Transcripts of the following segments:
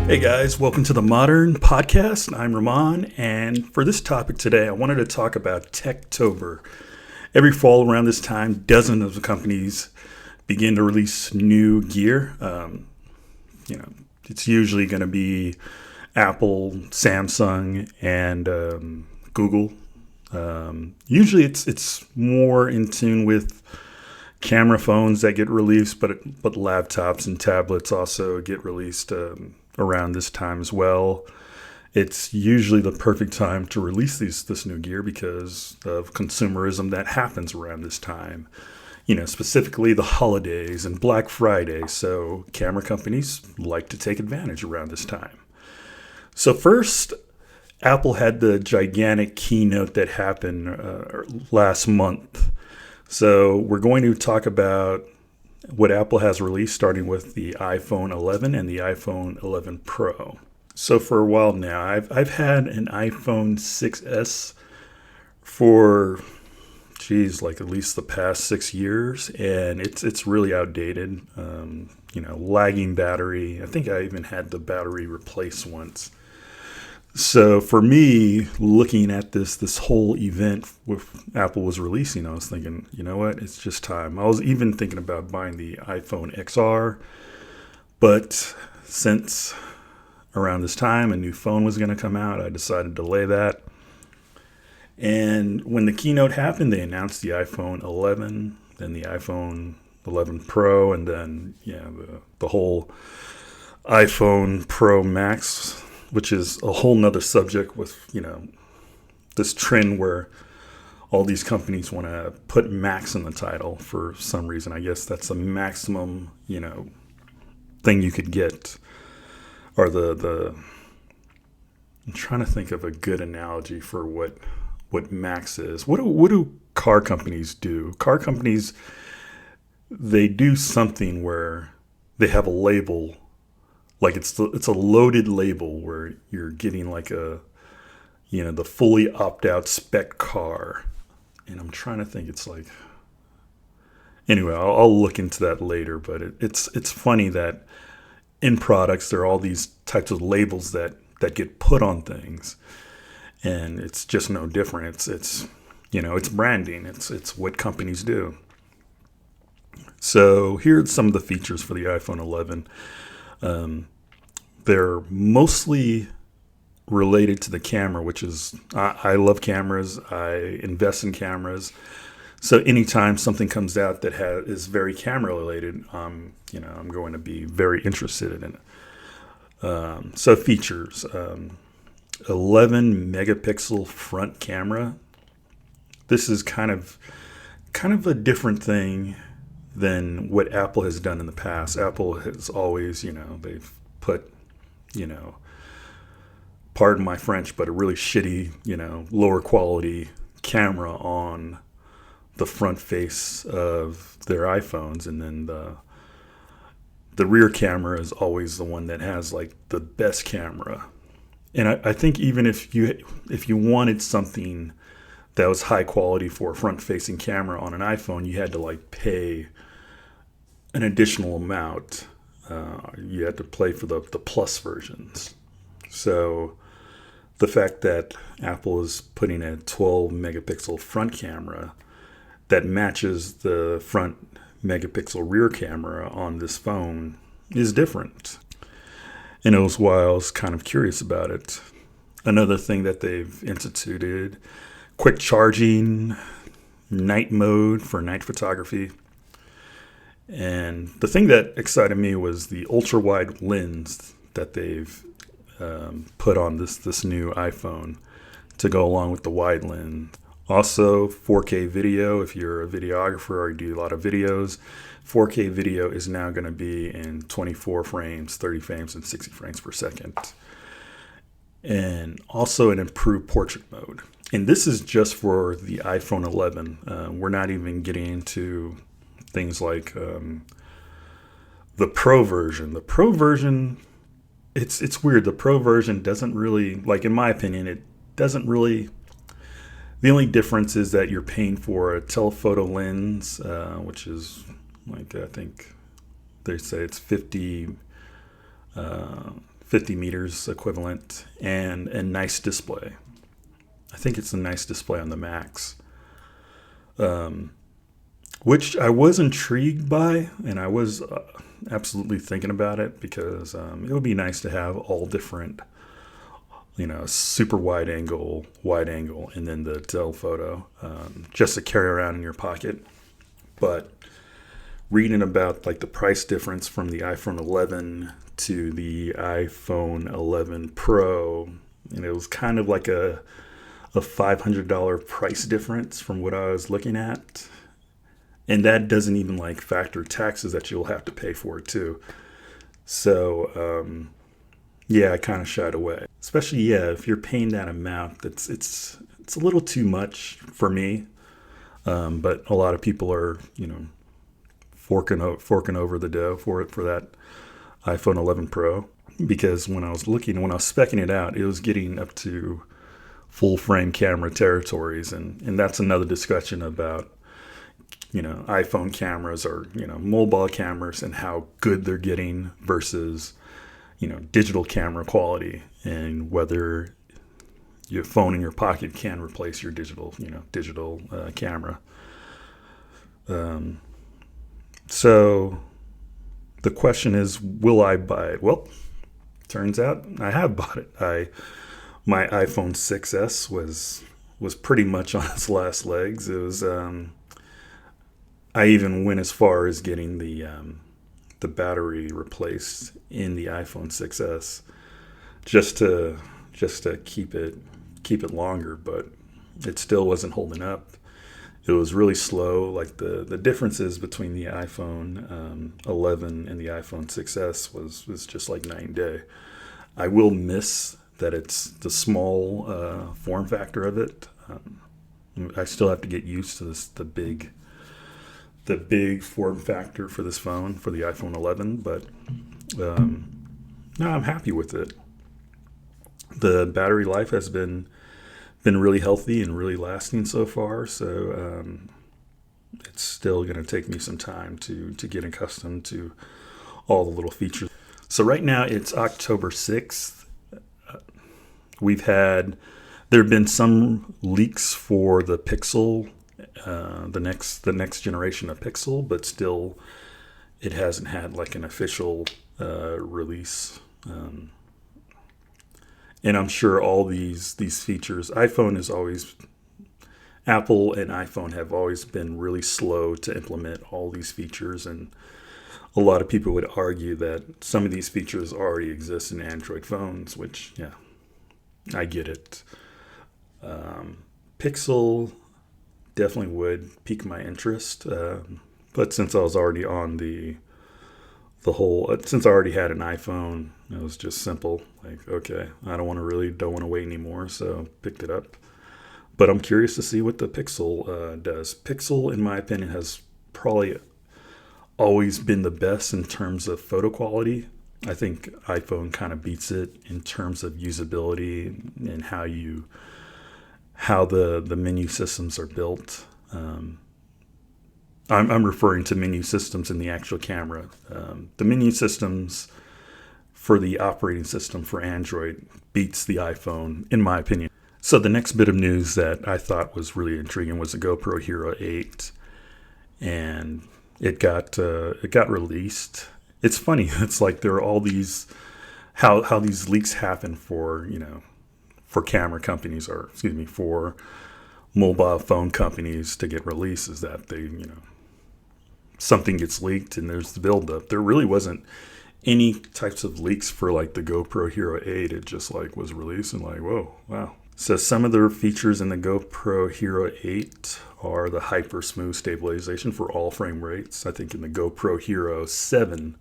Hey guys, welcome to the Modern Podcast. I'm Ramon, and for this topic today, I wanted to talk about Techtober. Every fall around this time, dozens of companies begin to release new gear. It's usually going to be Apple, Samsung, and Google. Usually, it's more in tune with camera phones that get released, but laptops and tablets also get released around this time as well. It's usually the perfect time to release this new gear because of consumerism that happens around this time. Specifically the holidays and Black Friday. So camera companies like to take advantage around this time. So first, Apple had the gigantic keynote that happened last month. So we're going to talk about what Apple has released, starting with the iPhone 11 and the iPhone 11 Pro. So for a while now, I've had an iPhone 6S for, like at least the past 6 years, and it's really outdated. Lagging battery. I think I even had the battery replaced once. So for me, looking at this whole event with Apple was releasing, I was thinking, you know what, it's just time. I was even thinking about buying the iPhone XR, but since around this time a new phone was going to come out, I decided to delay that. And when the keynote happened, they announced the iPhone 11, then the iPhone 11 Pro, and then the whole iPhone Pro Max, which is a whole nother subject with, this trend where all these companies want to put Max in the title for some reason. I guess that's the maximum, thing you could get. Or I'm trying to think of a good analogy for what Max is. What do car companies do? Car companies, they do something where they have a label. Like it's a loaded label where you're getting like the fully opt-out spec car. And I'm trying to think, it's like, anyway, I'll look into that later. But it's funny that in products, there are all these types of labels that get put on things. And it's just no different. It's branding. It's what companies do. So here are some of the features for the iPhone 11. They're mostly related to the camera, which is, I love cameras. I invest in cameras. So anytime something comes out that is very camera related, I'm going to be very interested in it. So features, 11 megapixel front camera. This is kind of a different thing than what Apple has done in the past. Apple has always, they've put, pardon my French, but a really shitty, lower quality camera on the front face of their iPhones. And then the rear camera is always the one that has like the best camera. And I think even if you wanted something that was high quality for a front facing camera on an iPhone, you had to like pay an additional amount. You had to pay for the plus versions. So the fact that Apple is putting a 12 megapixel front camera that matches the front megapixel rear camera on this phone is different. And it was why I was kind of curious about it. Another thing that they've instituted, quick charging, night mode for night photography. And the thing that excited me was the ultra wide lens that they've put on this new iPhone to go along with the wide lens. Also 4K video. If you're a videographer or you do a lot of videos, 4K video is now going to be in 24 frames, 30 frames, and 60 frames per second. And also an improved portrait mode. And this is just for the iPhone 11. We're not even getting into things like the Pro version. The Pro version, it's weird. The Pro version doesn't really, like in my opinion, it doesn't really. The only difference is that you're paying for a telephoto lens, which is like, I think they say it's 50 50 meters equivalent, and a nice display. I think it's a nice display on the Max, which I was intrigued by, and I was absolutely thinking about it because it would be nice to have all different, super wide angle, and then the telephoto, just to carry around in your pocket. But reading about like the price difference from the iPhone 11 to the iPhone 11 Pro, and it was kind of like a $500 price difference from what I was looking at. And that doesn't even like factor taxes that you'll have to pay for it too. So, yeah, I kind of shied away. Especially, if you're paying that amount, it's a little too much for me. But a lot of people are, forking over the dough for that iPhone 11 Pro. Because when I was speccing it out, it was getting up to full frame camera territories, and that's another discussion about iPhone cameras or mobile cameras and how good they're getting versus digital camera quality, and whether your phone in your pocket can replace your digital camera. So the question is, will I buy it? Well, turns out I have bought it. My iPhone 6s was pretty much on its last legs. It was. I even went as far as getting the battery replaced in the iPhone 6s just to keep it longer, but it still wasn't holding up. It was really slow. Like the differences between the iPhone 11 and the iPhone 6s was just like night and day. I will miss that it's the small form factor of it. I still have to get used to the big form factor for this phone, for the iPhone 11, but no, I'm happy with it. The battery life has been really healthy and really lasting so far, so it's still going to take me some time to get accustomed to all the little features. So right now it's October 6th. There have been some leaks for the Pixel, the next generation of Pixel, but still it hasn't had like an official release. And I'm sure all these features, Apple and iPhone have always been really slow to implement all these features, and a lot of people would argue that some of these features already exist in Android phones, which, yeah, I get it. Pixel definitely would pique my interest, but since I was already on since I already had an iPhone, it was just simple. Like, okay, I don't want to wait anymore, so picked it up. But I'm curious to see what the Pixel does. Pixel, in my opinion, has probably always been the best in terms of photo quality. I think iPhone kind of beats it in terms of usability and how the menu systems are built. I'm referring to menu systems in the actual camera. The menu systems for the operating system for Android beats the iPhone, in my opinion. So the next bit of news that I thought was really intriguing was the GoPro Hero 8, and it got released. It's funny. It's like there are all these how these leaks happen for camera companies, or for mobile phone companies to get releases, that they something gets leaked and there's the buildup. There really wasn't any types of leaks for like the GoPro Hero 8. It just like was released and like, whoa, wow. So some of the features in the GoPro Hero 8 are the hyper smooth stabilization for all frame rates. I think in the GoPro Hero 7,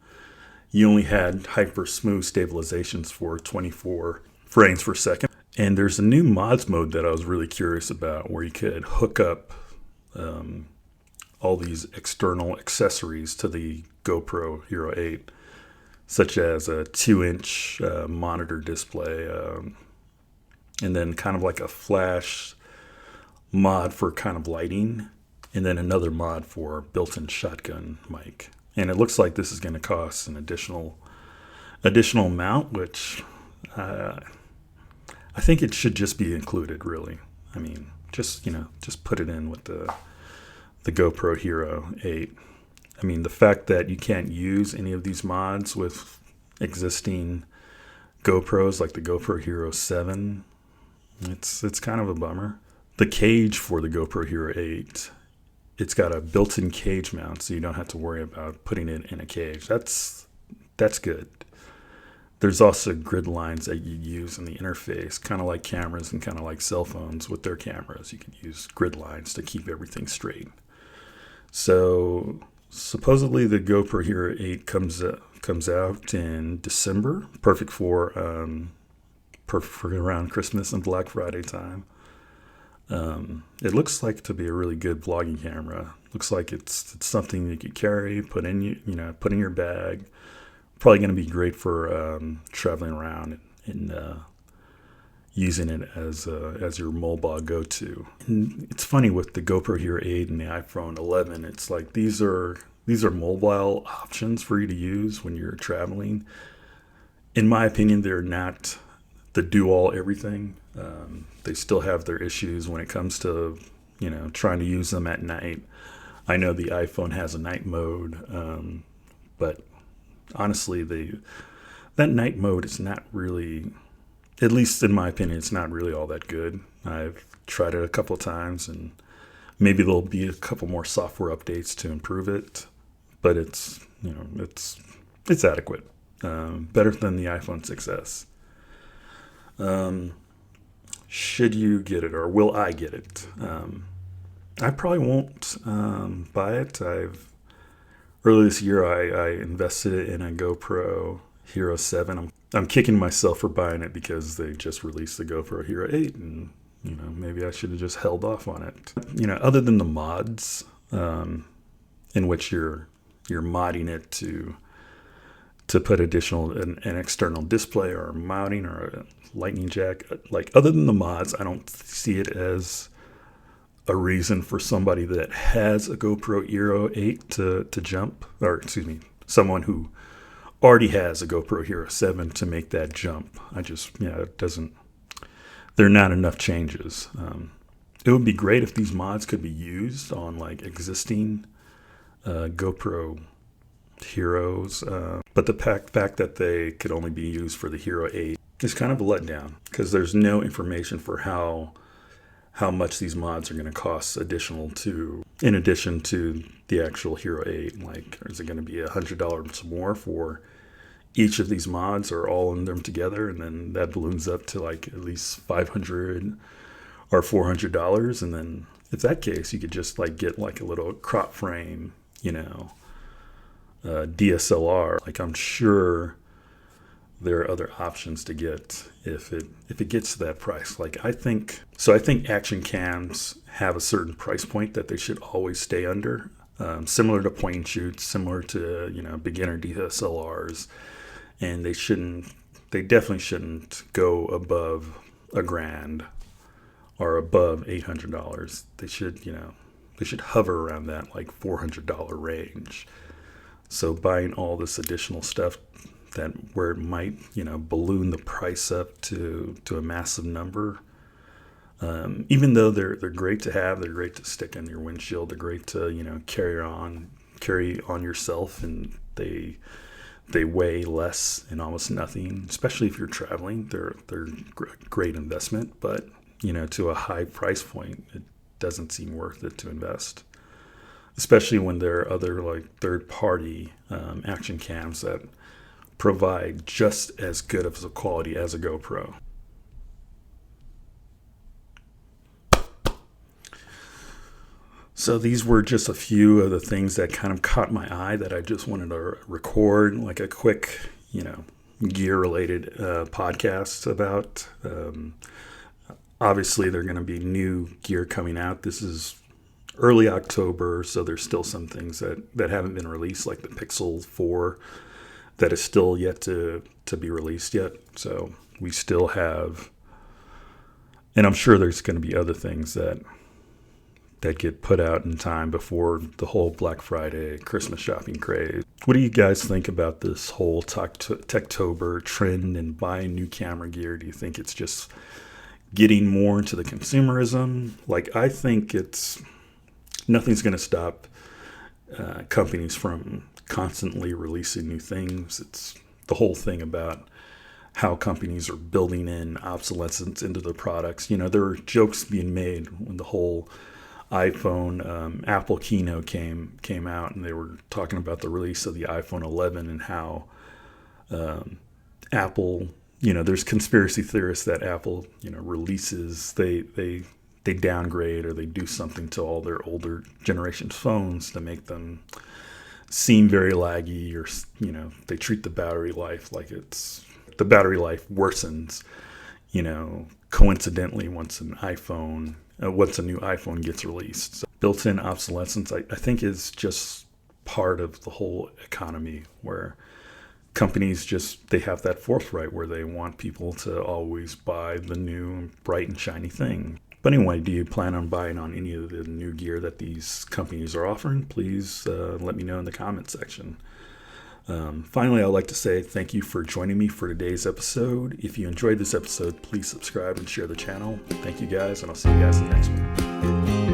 you only had hyper smooth stabilizations for 24 frames per second. And there's a new mods mode that I was really curious about, where you could hook up all these external accessories to the GoPro Hero 8, such as a 2-inch monitor display, and then kind of like a flash mod for kind of lighting, and then another mod for built-in shotgun mic. And it looks like this is going to cost an additional additional mount, which I think it should just be included, really. I mean, just put it in with the GoPro Hero 8. I mean, the fact that you can't use any of these mods with existing GoPros like the GoPro Hero 7, it's kind of a bummer. The cage for the GoPro Hero 8, it's got a built-in cage mount, so you don't have to worry about putting it in a cage. That's good. There's also grid lines that you use in the interface, kind of like cameras and kind of like cell phones with their cameras. You can use grid lines to keep everything straight. So supposedly the GoPro Hero 8 comes out in December, perfect for around Christmas and Black Friday time. It looks like to be a really good vlogging camera. Looks like it's something you could carry, put in your bag. Probably going to be great for traveling around and using it as your mobile go-to. And it's funny with the GoPro Hero 8 and the iPhone 11. It's like these are mobile options for you to use when you're traveling. In my opinion, they're not the do-all everything. They still have their issues when it comes to trying to use them at night. I know the iPhone has a night mode, but honestly, that night mode is not really, at least in my opinion, it's not really all that good. I've tried it a couple of times, and maybe there'll be a couple more software updates to improve it, but it's adequate, better than the iPhone 6s. Should you get it, or will I get it? I probably won't buy it. Earlier this year, I invested in a GoPro Hero 7. I'm kicking myself for buying it because they just released the GoPro Hero 8, and maybe I should have just held off on it. Other than the mods, in which you're modding it to put an external display or mounting or a lightning jack, like other than the mods, I don't see it as a reason for somebody that has a GoPro Hero 8 to jump, or excuse me, someone who already has a GoPro Hero 7 to make that jump. It doesn't, there are not enough changes. It would be great if these mods could be used on like existing GoPro Heroes, but the fact that they could only be used for the Hero 8 is kind of a letdown, because there's no information for how much these mods are going to cost in addition to the actual Hero 8. Like, is it going to be $100 more for each of these mods, or all of them together, and then that balloons up to like at least $500 or $400? And then if that case, you could just like get like a little crop frame, DSLR. Like, I'm sure there are other options to get if it gets to that price. I think action cams have a certain price point that they should always stay under, similar to point and shoots, similar to beginner DSLRs, and they definitely shouldn't go above $1,000 or above $800. They should hover around that like $400 range. So buying all this additional stuff where it might, balloon the price up to a massive number, even though they're great to have, they're great to stick in your windshield, they're great to carry on yourself, and they weigh less and almost nothing. Especially if you're traveling, they're great investment. But to a high price point, it doesn't seem worth it to invest. Especially when there are other like third-party action cams that provide just as good of a quality as a GoPro. So these were just a few of the things that kind of caught my eye that I just wanted to record, like a quick, gear-related podcast about. Obviously, there are going to be new gear coming out. This is early October, so there's still some things that haven't been released, like the Pixel 4 that is still yet to be released yet. So we still have, and I'm sure there's going to be other things that get put out in time before the whole Black Friday Christmas shopping craze. What do you guys think about this whole Techtober trend and buying new camera gear? Do you think it's just getting more into the consumerism? Like, I think nothing's going to stop companies from constantly releasing new things. It's the whole thing about how companies are building in obsolescence into their products. There were jokes being made when the whole iPhone Apple keynote came out, and they were talking about the release of the iPhone 11 and how Apple, there's conspiracy theorists that Apple, releases, they downgrade or they do something to all their older generation phones to make them seem very laggy, or they treat the battery life like the battery life worsens, coincidentally once a new iPhone gets released. So built-in obsolescence, I think, is just part of the whole economy, where companies they have that forthright where they want people to always buy the new bright and shiny thing. But anyway, do you plan on buying on any of the new gear that these companies are offering? Please let me know in the comment section. Finally, I'd like to say thank you for joining me for today's episode. If you enjoyed this episode, please subscribe and share the channel. Thank you guys, and I'll see you guys in the next one.